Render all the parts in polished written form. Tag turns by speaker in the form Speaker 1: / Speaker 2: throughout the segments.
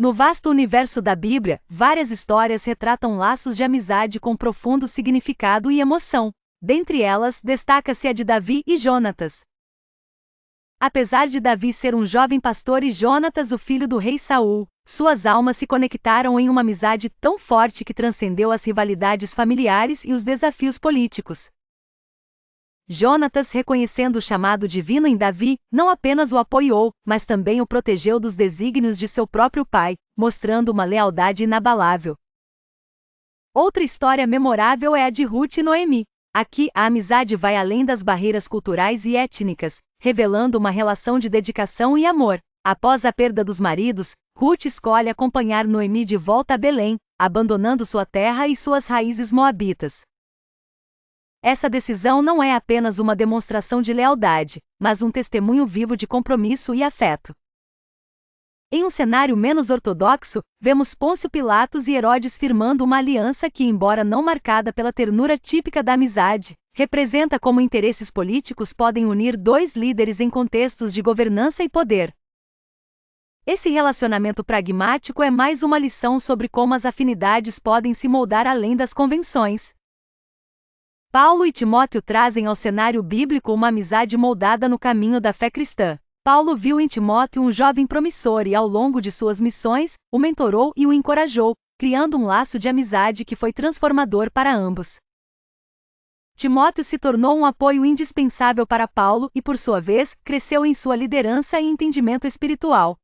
Speaker 1: No vasto universo da Bíblia, várias histórias retratam laços de amizade com profundo significado e emoção. Dentre elas, destaca-se a de Davi e Jonatas. Apesar de Davi ser um jovem pastor e Jonatas o filho do rei Saul, suas almas se conectaram em uma amizade tão forte que transcendeu as rivalidades familiares e os desafios políticos. Jonatas, reconhecendo o chamado divino em Davi, não apenas o apoiou, mas também o protegeu dos desígnios de seu próprio pai, mostrando uma lealdade inabalável. Outra história memorável é a de Ruth e Noemi. Aqui, a amizade vai além das barreiras culturais e étnicas, revelando uma relação de dedicação e amor. Após a perda dos maridos, Ruth escolhe acompanhar Noemi de volta a Belém, abandonando sua terra e suas raízes moabitas. Essa decisão não é apenas uma demonstração de lealdade, mas um testemunho vivo de compromisso e afeto. Em um cenário menos ortodoxo, vemos Pôncio Pilatos e Herodes firmando uma aliança que, embora não marcada pela ternura típica da amizade, representa como interesses políticos podem unir dois líderes em contextos de governança e poder. Esse relacionamento pragmático é mais uma lição sobre como as afinidades podem se moldar além das convenções. Paulo e Timóteo trazem ao cenário bíblico uma amizade moldada no caminho da fé cristã. Paulo viu em Timóteo um jovem promissor e, ao longo de suas missões, o mentorou e o encorajou, criando um laço de amizade que foi transformador para ambos. Timóteo se tornou um apoio indispensável para Paulo e, por sua vez, cresceu em sua liderança e entendimento espiritual.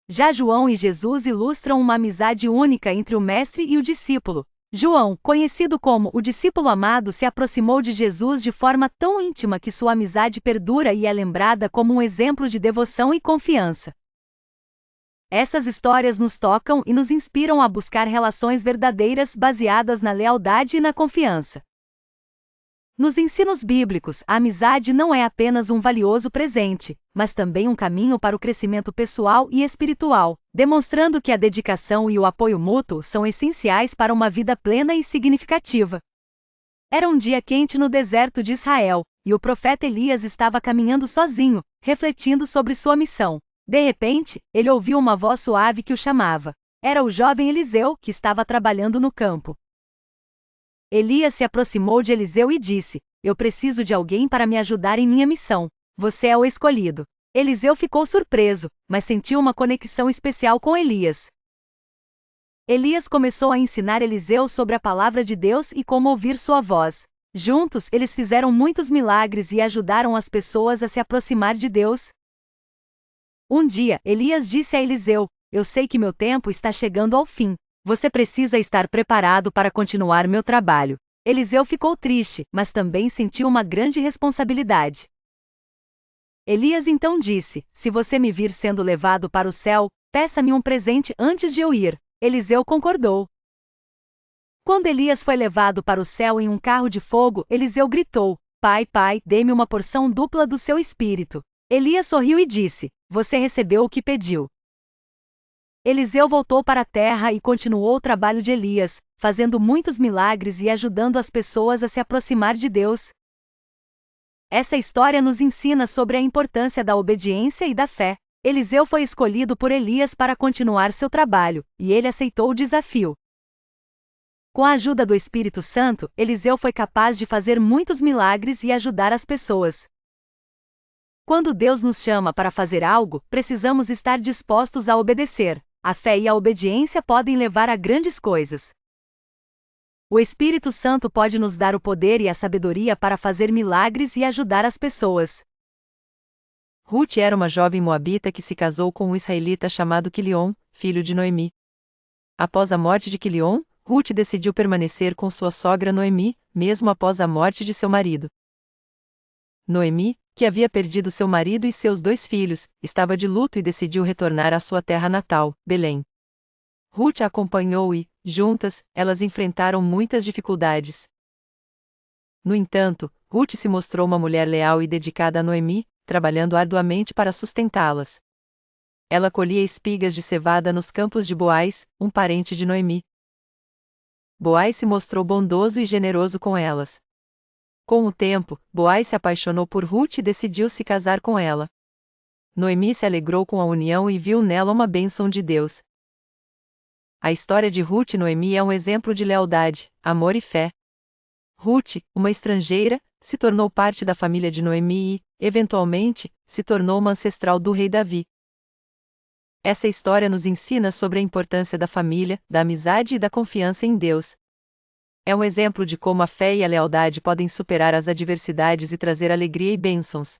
Speaker 1: Já João e Jesus ilustram uma amizade única entre o mestre e o discípulo. João, conhecido como o discípulo amado, se aproximou de Jesus de forma tão íntima que sua amizade perdura e é lembrada como um exemplo de devoção e confiança. Essas histórias nos tocam e nos inspiram a buscar relações verdadeiras baseadas na lealdade e na confiança. Nos ensinos bíblicos, a amizade não é apenas um valioso presente, mas também um caminho para o crescimento pessoal e espiritual, demonstrando que a dedicação e o apoio mútuo são essenciais para uma vida plena e significativa. Era um dia quente no deserto de Israel, e o profeta Elias estava caminhando sozinho, refletindo sobre sua missão. De repente, ele ouviu uma voz suave que o chamava. Era o jovem Eliseu, que estava trabalhando no campo. Elias se aproximou de Eliseu e disse: "Eu preciso de alguém para me ajudar em minha missão. Você é o escolhido." Eliseu ficou surpreso, mas sentiu uma conexão especial com Elias. Elias começou a ensinar Eliseu sobre a palavra de Deus e como ouvir sua voz. Juntos, eles fizeram muitos milagres e ajudaram as pessoas a se aproximar de Deus. Um dia, Elias disse a Eliseu: "Eu sei que meu tempo está chegando ao fim. Você precisa estar preparado para continuar meu trabalho." Eliseu ficou triste, mas também sentiu uma grande responsabilidade. Elias então disse: "Se você me vir sendo levado para o céu, peça-me um presente antes de eu ir." Eliseu concordou. Quando Elias foi levado para o céu em um carro de fogo, Eliseu gritou: Pai, dê-me uma porção dupla do seu espírito." Elias sorriu e disse: "Você recebeu o que pediu." Eliseu voltou para a terra e continuou o trabalho de Elias, fazendo muitos milagres e ajudando as pessoas a se aproximar de Deus. Essa história nos ensina sobre a importância da obediência e da fé. Eliseu foi escolhido por Elias para continuar seu trabalho, e ele aceitou o desafio. Com a ajuda do Espírito Santo, Eliseu foi capaz de fazer muitos milagres e ajudar as pessoas. Quando Deus nos chama para fazer algo, precisamos estar dispostos a obedecer. A fé e a obediência podem levar a grandes coisas. O Espírito Santo pode nos dar o poder e a sabedoria para fazer milagres e ajudar as pessoas.
Speaker 2: Ruth era uma jovem moabita que se casou com um israelita chamado Quilion, filho de Noemi. Após a morte de Quilion, Ruth decidiu permanecer com sua sogra Noemi, mesmo após a morte de seu marido. Noemi, que havia perdido seu marido e seus 2 filhos, estava de luto e decidiu retornar à sua terra natal, Belém. Ruth a acompanhou e, juntas, elas enfrentaram muitas dificuldades. No entanto, Ruth se mostrou uma mulher leal e dedicada a Noemi, trabalhando arduamente para sustentá-las. Ela colhia espigas de cevada nos campos de Boaz, um parente de Noemi. Boaz se mostrou bondoso e generoso com elas. Com o tempo, Boaz se apaixonou por Ruth e decidiu se casar com ela. Noemi se alegrou com a união e viu nela uma bênção de Deus. A história de Ruth e Noemi é um exemplo de lealdade, amor e fé. Ruth, uma estrangeira, se tornou parte da família de Noemi e, eventualmente, se tornou uma ancestral do rei Davi. Essa história nos ensina sobre a importância da família, da amizade e da confiança em Deus. É um exemplo de como a fé e a lealdade podem superar as adversidades e trazer alegria e bênçãos.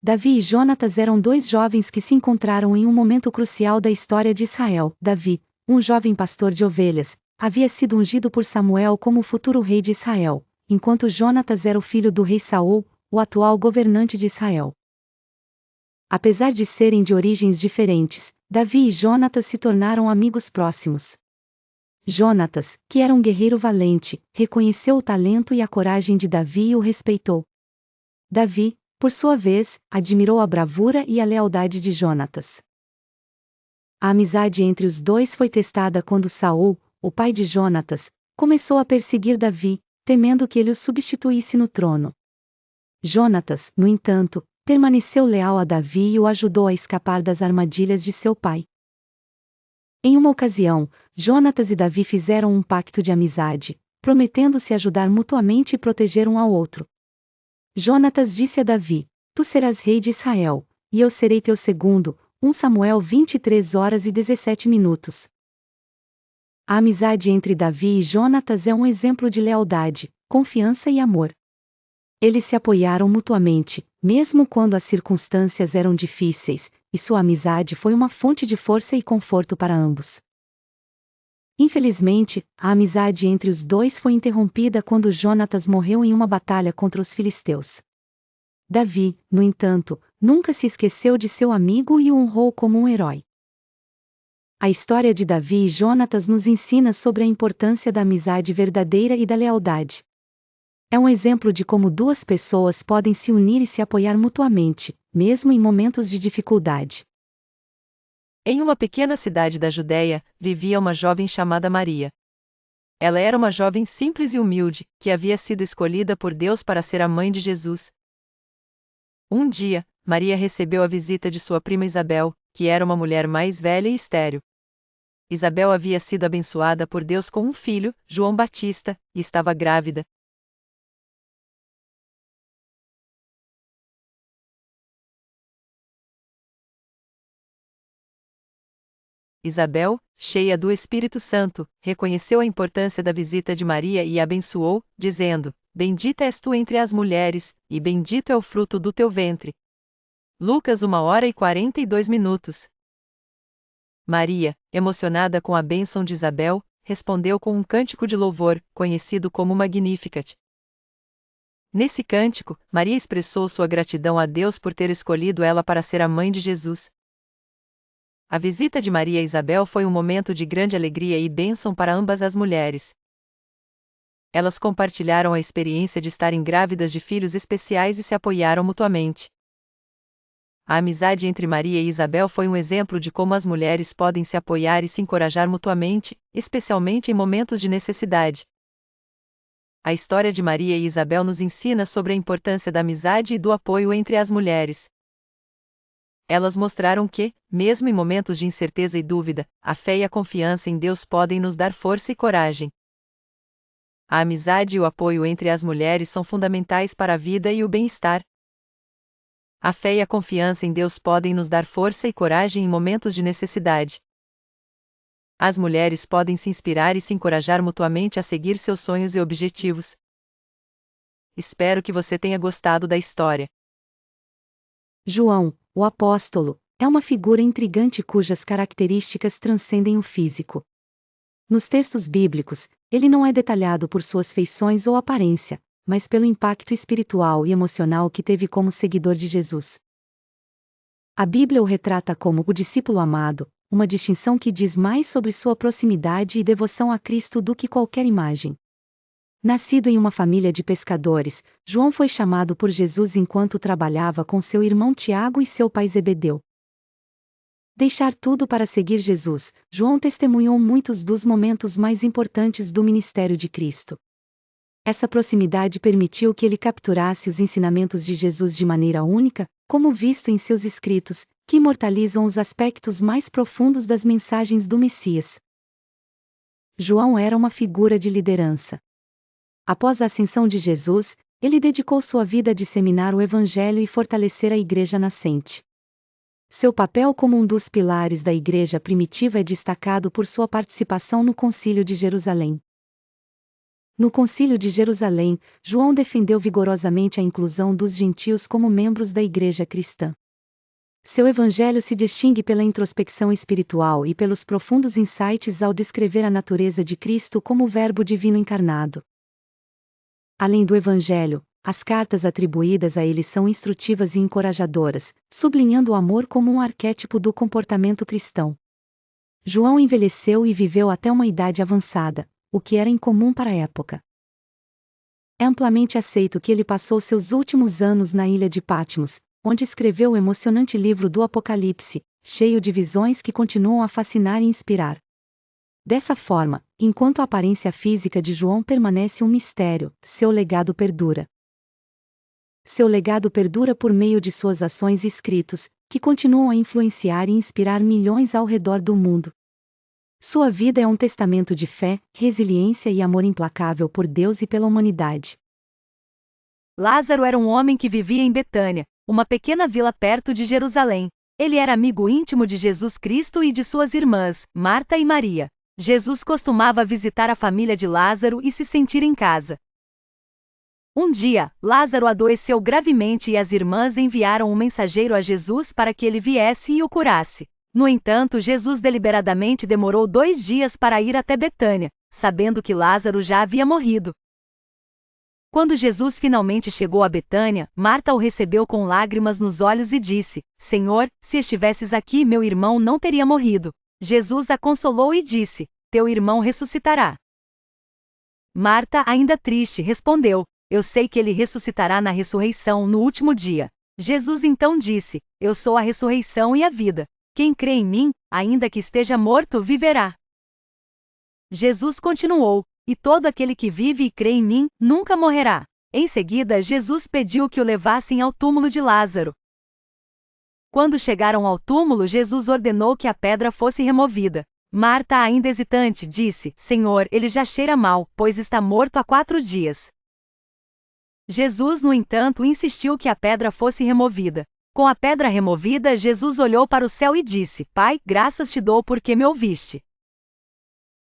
Speaker 1: Davi e Jonatas eram dois jovens que se encontraram em um momento crucial da história de Israel. Davi, um jovem pastor de ovelhas, havia sido ungido por Samuel como o futuro rei de Israel, enquanto Jonatas era o filho do rei Saul, o atual governante de Israel. Apesar de serem de origens diferentes, Davi e Jonatas se tornaram amigos próximos. Jonatas, que era um guerreiro valente, reconheceu o talento e a coragem de Davi e o respeitou. Davi, por sua vez, admirou a bravura e a lealdade de Jonatas. A amizade entre os dois foi testada quando Saul, o pai de Jonatas, começou a perseguir Davi, temendo que ele o substituísse no trono. Jonatas, no entanto, permaneceu leal a Davi e o ajudou a escapar das armadilhas de seu pai. Em uma ocasião, Jonatas e Davi fizeram um pacto de amizade, prometendo se ajudar mutuamente e proteger um ao outro. Jonatas disse a Davi: Tu serás rei de Israel, e eu serei teu segundo. 1 Samuel 23h17. A amizade entre Davi e Jonatas é um exemplo de lealdade, confiança e amor. Eles se apoiaram mutuamente, mesmo quando as circunstâncias eram difíceis, e sua amizade foi uma fonte de força e conforto para ambos. Infelizmente, a amizade entre os dois foi interrompida quando Jonatas morreu em uma batalha contra os filisteus. Davi, no entanto, nunca se esqueceu de seu amigo e o honrou como um herói. A história de Davi e Jonatas nos ensina sobre a importância da amizade verdadeira e da lealdade. É um exemplo de como duas pessoas podem se unir e se apoiar mutuamente, mesmo em momentos de dificuldade.
Speaker 2: Em uma pequena cidade da Judéia, vivia uma jovem chamada Maria. Ela era uma jovem simples e humilde, que havia sido escolhida por Deus para ser a mãe de Jesus. Um dia, Maria recebeu a visita de sua prima Isabel, que era uma mulher mais velha e estéril. Isabel havia sido abençoada por Deus com um filho, João Batista, e estava grávida. Isabel, cheia do Espírito Santo, reconheceu a importância da visita de Maria e a abençoou, dizendo: Bendita és tu entre as mulheres, e bendito é o fruto do teu ventre. Lucas 1h42. Maria, emocionada com a bênção de Isabel, respondeu com um cântico de louvor, conhecido como Magnificat. Nesse cântico, Maria expressou sua gratidão a Deus por ter escolhido ela para ser a mãe de Jesus. A visita de Maria a Isabel foi um momento de grande alegria e bênção para ambas as mulheres. Elas compartilharam a experiência de estarem grávidas de filhos especiais e se apoiaram mutuamente. A amizade entre Maria e Isabel foi um exemplo de como as mulheres podem se apoiar e se encorajar mutuamente, especialmente em momentos de necessidade. A história de Maria e Isabel nos ensina sobre a importância da amizade e do apoio entre as mulheres. Elas mostraram que, mesmo em momentos de incerteza e dúvida, a fé e a confiança em Deus podem nos dar força e coragem. A amizade e o apoio entre as mulheres são fundamentais para a vida e o bem-estar. A fé e a confiança em Deus podem nos dar força e coragem em momentos de necessidade. As mulheres podem se inspirar e se encorajar mutuamente a seguir seus sonhos e objetivos. Espero que você tenha gostado da história.
Speaker 1: João, o apóstolo, é uma figura intrigante cujas características transcendem o físico. Nos textos bíblicos, ele não é detalhado por suas feições ou aparência, mas pelo impacto espiritual e emocional que teve como seguidor de Jesus. A Bíblia o retrata como o discípulo amado, uma distinção que diz mais sobre sua proximidade e devoção a Cristo do que qualquer imagem. Nascido em uma família de pescadores, João foi chamado por Jesus enquanto trabalhava com seu irmão Tiago e seu pai Zebedeu. Deixar tudo para seguir Jesus, João testemunhou muitos dos momentos mais importantes do ministério de Cristo. Essa proximidade permitiu que ele capturasse os ensinamentos de Jesus de maneira única,
Speaker 3: como visto em seus escritos, que imortalizam os aspectos mais profundos das mensagens do Messias. João era uma figura de liderança. Após a ascensão de Jesus, ele dedicou sua vida a disseminar o Evangelho e fortalecer a igreja nascente. Seu papel como um dos pilares da igreja primitiva é destacado por sua participação no Concílio de Jerusalém. No Concílio de Jerusalém, João defendeu vigorosamente a inclusão dos gentios como membros da igreja cristã. Seu evangelho se distingue pela introspecção espiritual e pelos profundos insights ao descrever a natureza de Cristo como o Verbo divino encarnado. Além do evangelho, as cartas atribuídas a ele são instrutivas e encorajadoras, sublinhando o amor como um arquétipo do comportamento cristão. João envelheceu e viveu até uma idade avançada, o que era incomum para a época. É amplamente aceito que ele passou seus últimos anos na ilha de Patmos, onde escreveu o emocionante livro do Apocalipse, cheio de visões que continuam a fascinar e inspirar. Dessa forma, enquanto a aparência física de João permanece um mistério, seu legado perdura. Seu legado perdura por meio de suas ações e escritos, que continuam a influenciar e inspirar milhões ao redor do mundo. Sua vida é um testamento de fé, resiliência e amor implacável por Deus e pela humanidade.
Speaker 1: Lázaro era um homem que vivia em Betânia, uma pequena vila perto de Jerusalém. Ele era amigo íntimo de Jesus Cristo e de suas irmãs, Marta e Maria. Jesus costumava visitar a família de Lázaro e se sentir em casa. Um dia, Lázaro adoeceu gravemente e as irmãs enviaram um mensageiro a Jesus para que ele viesse e o curasse. No entanto, Jesus deliberadamente demorou 2 dias para ir até Betânia, sabendo que Lázaro já havia morrido. Quando Jesus finalmente chegou a Betânia, Marta o recebeu com lágrimas nos olhos e disse: Senhor, se estivesses aqui, meu irmão não teria morrido. Jesus a consolou e disse: Teu irmão ressuscitará. Marta, ainda triste, respondeu: Eu sei que ele ressuscitará na ressurreição no último dia. Jesus então disse: Eu sou a ressurreição e a vida. Quem crê em mim, ainda que esteja morto, viverá. Jesus continuou: E todo aquele que vive e crê em mim, nunca morrerá. Em seguida, Jesus pediu que o levassem ao túmulo de Lázaro. Quando chegaram ao túmulo, Jesus ordenou que a pedra fosse removida. Marta, ainda hesitante, disse: Senhor, ele já cheira mal, pois está morto há 4 dias. Jesus, no entanto, insistiu que a pedra fosse removida. Com a pedra removida, Jesus olhou para o céu e disse: Pai, graças te dou porque me ouviste.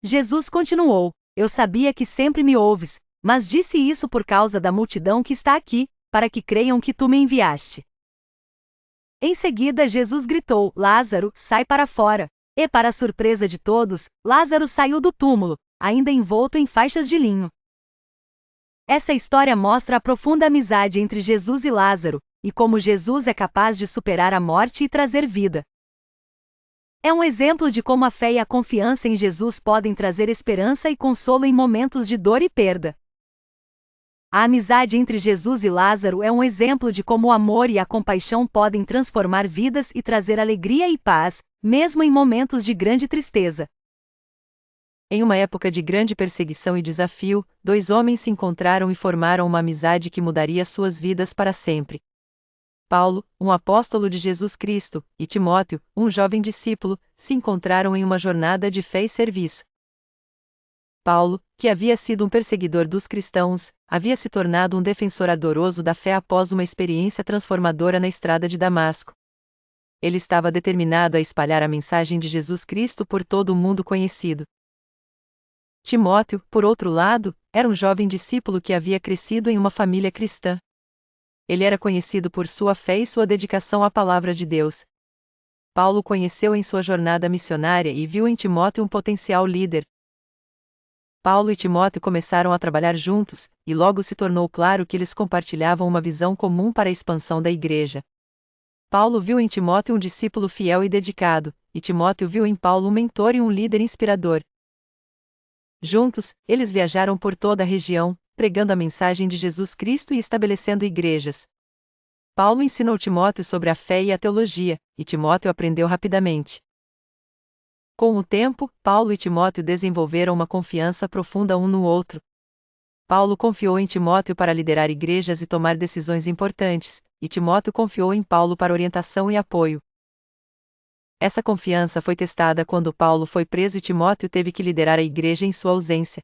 Speaker 1: Jesus continuou: Eu sabia que sempre me ouves, mas disse isso por causa da multidão que está aqui, para que creiam que tu me enviaste. Em seguida, Jesus gritou: Lázaro, sai para fora. E, para a surpresa de todos, Lázaro saiu do túmulo, ainda envolto em faixas de linho. Essa história mostra a profunda amizade entre Jesus e Lázaro, e como Jesus é capaz de superar a morte e trazer vida. É um exemplo de como a fé e a confiança em Jesus podem trazer esperança e consolo em momentos de dor e perda. A amizade entre Jesus e Lázaro é um exemplo de como o amor e a compaixão podem transformar vidas e trazer alegria e paz, mesmo em momentos de grande tristeza.
Speaker 2: Em uma época de grande perseguição e desafio, 2 homens se encontraram e formaram uma amizade que mudaria suas vidas para sempre. Paulo, um apóstolo de Jesus Cristo, e Timóteo, um jovem discípulo, se encontraram em uma jornada de fé e serviço. Paulo, que havia sido um perseguidor dos cristãos, havia se tornado um defensor ardoroso da fé após uma experiência transformadora na estrada de Damasco. Ele estava determinado a espalhar a mensagem de Jesus Cristo por todo o mundo conhecido. Timóteo, por outro lado, era um jovem discípulo que havia crescido em uma família cristã. Ele era conhecido por sua fé e sua dedicação à palavra de Deus. Paulo conheceu em sua jornada missionária e viu em Timóteo um potencial líder. Paulo e Timóteo começaram a trabalhar juntos, e logo se tornou claro que eles compartilhavam uma visão comum para a expansão da igreja. Paulo viu em Timóteo um discípulo fiel e dedicado, e Timóteo viu em Paulo um mentor e um líder inspirador. Juntos, eles viajaram por toda a região, pregando a mensagem de Jesus Cristo e estabelecendo igrejas. Paulo ensinou Timóteo sobre a fé e a teologia, e Timóteo aprendeu rapidamente. Com o tempo, Paulo e Timóteo desenvolveram uma confiança profunda um no outro. Paulo confiou em Timóteo para liderar igrejas e tomar decisões importantes, e Timóteo confiou em Paulo para orientação e apoio. Essa confiança foi testada quando Paulo foi preso e Timóteo teve que liderar a igreja em sua ausência.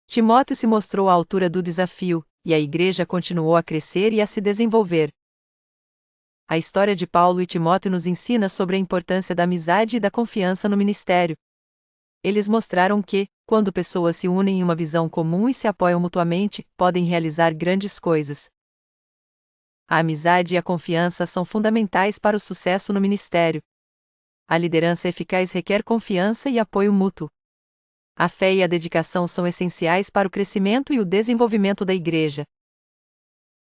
Speaker 2: Timóteo se mostrou à altura do desafio, e a igreja continuou a crescer e a se desenvolver. A história de Paulo e Timóteo nos ensina sobre a importância da amizade e da confiança no ministério. Eles mostraram que, quando pessoas se unem em uma visão comum e se apoiam mutuamente, podem realizar grandes coisas. A amizade e a confiança são fundamentais para o sucesso no ministério. A liderança eficaz requer confiança e apoio mútuo. A fé e a dedicação são essenciais para o crescimento e o desenvolvimento da igreja.